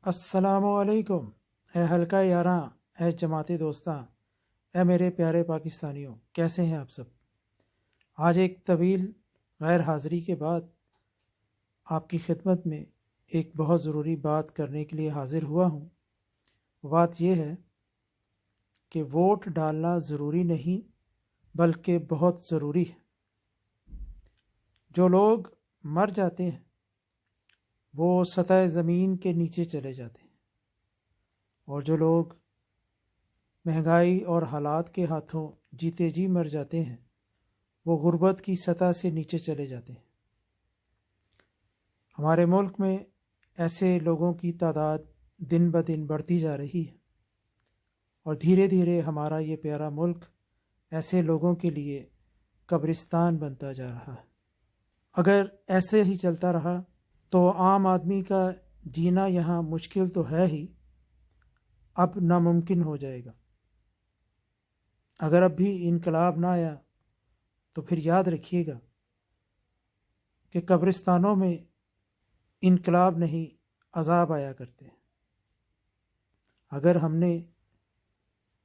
السلام علیکم، اے حلقہ یاراں، اے جماعت دوستاں، اے میرے پیارے پاکستانیوں، کیسے ہیں آپ سب؟ آج ایک طویل غیر حاضری کے بعد آپ کی خدمت میں ایک بہت ضروری بات کرنے کے لیے حاضر ہوا ہوں۔ بات یہ ہے کہ ووٹ ڈالنا ضروری نہیں بلکہ بہت ضروری ہے۔ جو لوگ مر جاتے ہیں وہ سطح زمین کے نیچے چلے جاتے ہیں، اور جو لوگ مہنگائی اور حالات کے ہاتھوں جیتے جی مر جاتے ہیں وہ غربت کی سطح سے نیچے چلے جاتے ہیں۔ ہمارے ملک میں ایسے لوگوں کی تعداد دن بدن بڑھتی جا رہی ہے، اور دھیرے دھیرے ہمارا یہ پیارا ملک ایسے لوگوں کے لیے قبرستان بنتا جا رہا ہے۔ اگر ایسے ہی چلتا رہا تو عام آدمی کا جینا یہاں مشکل تو ہے ہی، اب ناممکن ہو جائے گا۔ اگر اب بھی انقلاب نہ آیا تو پھر یاد رکھیے گا کہ قبرستانوں میں انقلاب نہیں عذاب آیا کرتے ہیں۔ اگر ہم نے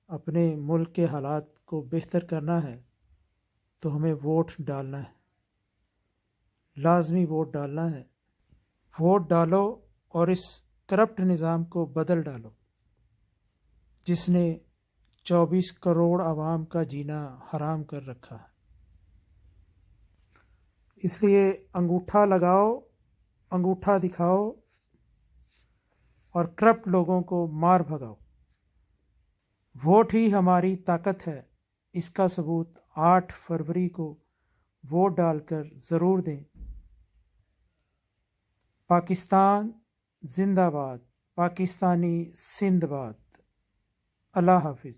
اپنے ملک کے حالات کو بہتر کرنا ہے تو ہمیں ووٹ ڈالنا ہے، لازمی ووٹ ڈالنا ہے۔ ووٹ ڈالو اور اس کرپٹ نظام کو بدل ڈالو جس نے 24 کروڑ عوام کا جینا حرام کر رکھا ہے۔ اس لیے انگوٹھا لگاؤ، انگوٹھا دکھاؤ اور کرپٹ لوگوں کو مار بھگاؤ۔ ووٹ ہی ہماری طاقت ہے، اس کا ثبوت 8 فروری کو ووٹ ڈال کر ضرور دیں۔ پاکستان زندہ باد، پاکستانی زندہ باد۔ اللہ حافظ۔